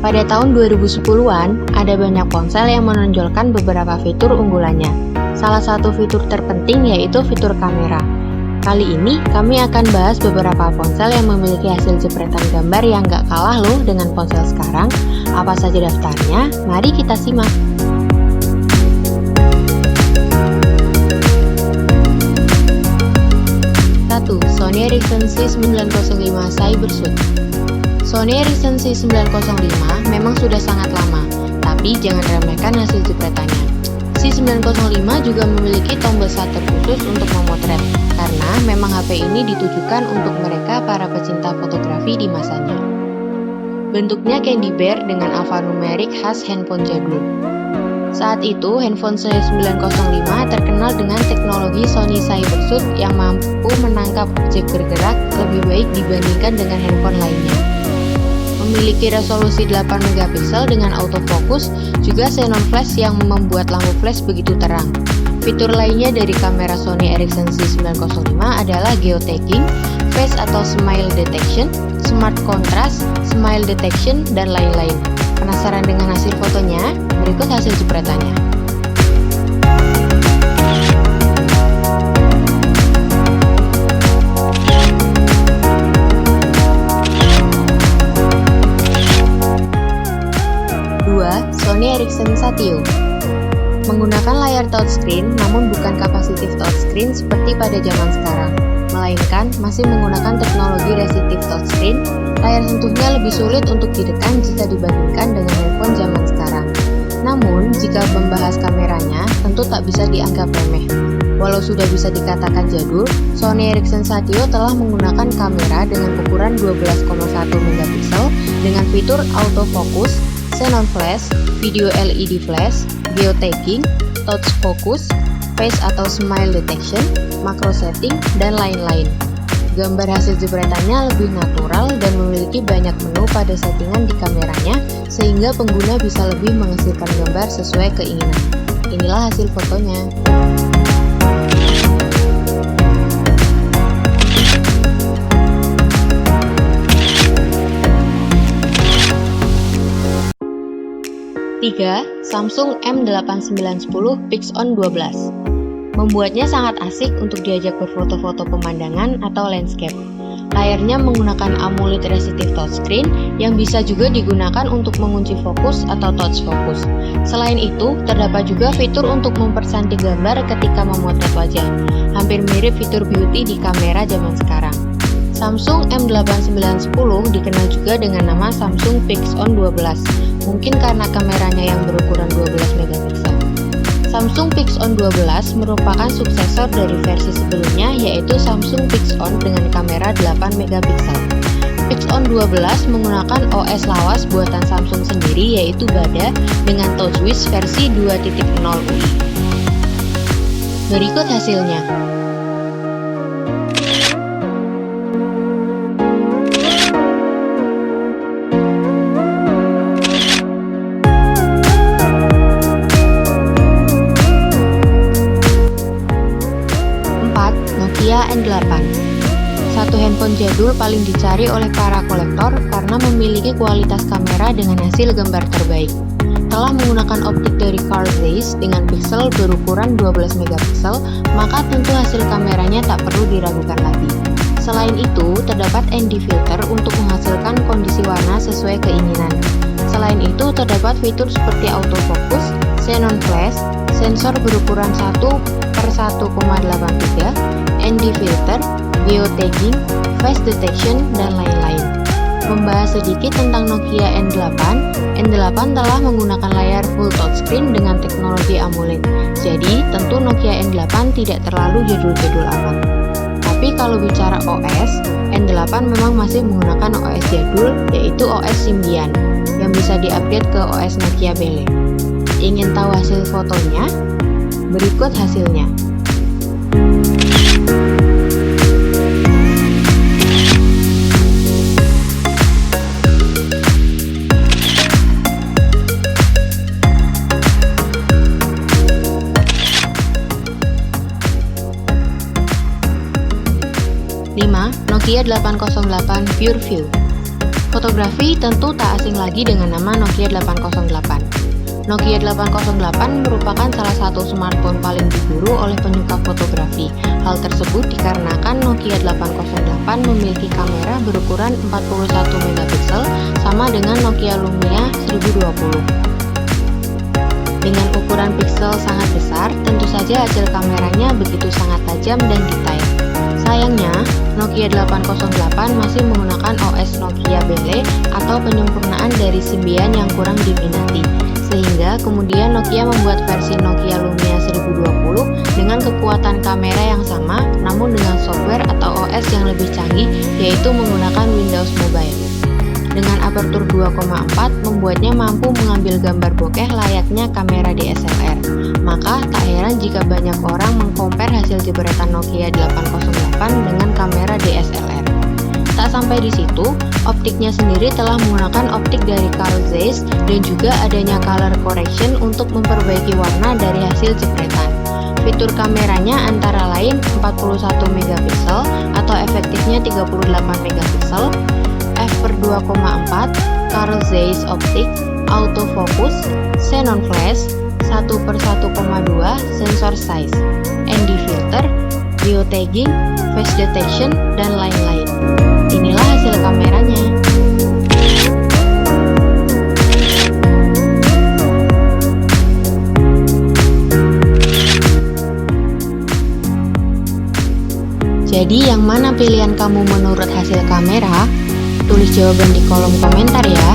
Pada tahun 2010-an, ada banyak ponsel yang menonjolkan beberapa fitur unggulannya. Salah satu fitur terpenting yaitu fitur kamera. Kali ini, kami akan bahas beberapa ponsel yang memiliki hasil jepretan gambar yang gak kalah loh dengan ponsel sekarang. Apa saja daftarnya? Mari kita simak. 1. Sony Ericsson C905 Cybershot. Sony Ericsson C905 memang sudah sangat lama, tapi jangan remehkan hasil jepretannya. C905 juga memiliki tombol shutter khusus untuk memotret, karena memang HP ini ditujukan untuk mereka para pecinta fotografi di masanya. Bentuknya candy bear dengan alfanumerik khas handphone jadul. Saat itu, handphone C905 terkenal dengan teknologi Sony Cybershot yang mampu menangkap objek bergerak lebih baik dibandingkan dengan handphone lainnya. Memiliki resolusi 8 megapiksel dengan autofocus, juga xenon flash yang membuat lampu flash begitu terang. Fitur lainnya dari kamera Sony Ericsson C905 adalah geotagging, face atau smile detection, smart contrast, smile detection, dan lain-lain. Penasaran dengan hasil fotonya? Berikut hasil jepretannya. Sony Ericsson Satio. Menggunakan layar touchscreen namun bukan kapasitif touchscreen seperti pada zaman sekarang, melainkan masih menggunakan teknologi resistive touchscreen. Layar sentuhnya lebih sulit untuk ditekan jika dibandingkan dengan handphone zaman sekarang. Namun, jika membahas kameranya, tentu tak bisa dianggap remeh. Walau sudah bisa dikatakan jadul, Sony Ericsson Satio telah menggunakan kamera dengan ukuran 12,1 megapiksel dengan fitur autofocus, xenon flash, video LED flash, geotagging, touch focus, face atau smile detection, macro setting, dan lain-lain. Gambar hasil jepretannya lebih natural dan memiliki banyak menu pada settingan di kameranya sehingga pengguna bisa lebih menghasilkan gambar sesuai keinginan. Inilah hasil fotonya. Tiga, Samsung M8910 PixOn 12. Membuatnya sangat asik untuk diajak berfoto-foto pemandangan atau landscape. Layarnya menggunakan AMOLED resistive touchscreen yang bisa juga digunakan untuk mengunci fokus atau touch focus. Selain itu, terdapat juga fitur untuk mempercantik gambar ketika memotret wajah. Hampir mirip fitur beauty di kamera zaman sekarang. Samsung M8910 dikenal juga dengan nama Samsung PixOn 12, mungkin karena kameranya yang berukuran 12 megapiksel. Samsung PixOn 12 merupakan suksesor dari versi sebelumnya yaitu Samsung PixOn dengan kamera 8 megapiksel. PixOn 12 menggunakan OS lawas buatan Samsung sendiri yaitu Bada dengan TouchWiz versi 2.0 UI. Berikut hasilnya. Nokia N8. Satu handphone jadul paling dicari oleh para kolektor karena memiliki kualitas kamera dengan hasil gambar terbaik. Telah menggunakan optik dari Carl Zeiss dengan piksel berukuran 12 megapiksel, maka tentu hasil kameranya tak perlu diragukan lagi. Selain itu, terdapat ND filter untuk menghasilkan kondisi warna sesuai keinginan. Selain itu, terdapat fitur seperti autofocus, xenon flash, sensor berukuran 1/1,83, ND filter, geotagging, face detection, dan lain-lain. Membahas sedikit tentang Nokia N8. N8 telah menggunakan layar full touchscreen dengan teknologi AMOLED. Jadi, tentu Nokia N8 tidak terlalu jadul-jadul amat. Tapi kalau bicara OS, N8 memang masih menggunakan OS jadul, yaitu OS Symbian, yang bisa diupdate ke OS Nokia Bele. Ingin tahu hasil fotonya? Berikut hasilnya. 5. Nokia 808 PureView. Fotografi tentu tak asing lagi dengan nama Nokia 808. Nokia 808 merupakan salah satu smartphone paling diburu oleh penyuka fotografi. Hal tersebut dikarenakan Nokia 808 memiliki kamera berukuran 41 megapiksel sama dengan Nokia Lumia 1020. Dengan ukuran piksel sangat besar, tentu saja hasil kameranya begitu sangat tajam dan detail. Sayangnya, Nokia 808 masih menggunakan OS Nokia Bele atau penyempurnaan dari Symbian yang kurang diminati. Sehingga kemudian Nokia membuat versi Nokia Lumia 1020 dengan kekuatan kamera yang sama namun dengan software atau OS yang lebih canggih, yaitu menggunakan Windows Mobile. Dengan apertur 2,4 membuatnya mampu mengambil gambar bokeh layaknya kamera DSLR. Maka tak heran jika banyak orang mengcompare hasil jepretan Nokia 808 dengan kamera DSLR. Tak sampai di situ, optiknya sendiri telah menggunakan optik dari Carl Zeiss dan juga adanya color correction untuk memperbaiki warna dari hasil jepretan. Fitur kameranya antara lain 41 megapiksel atau efektifnya 38 megapiksel, f/2,4, Carl Zeiss optik, autofocus, xenon flash, 1/1,2 sensor size, ND filter, geotagging, face detection, dan lain-lain. Inilah hasil kameranya. Jadi yang mana pilihan kamu menurut hasil kamera? Tulis jawaban di kolom komentar ya.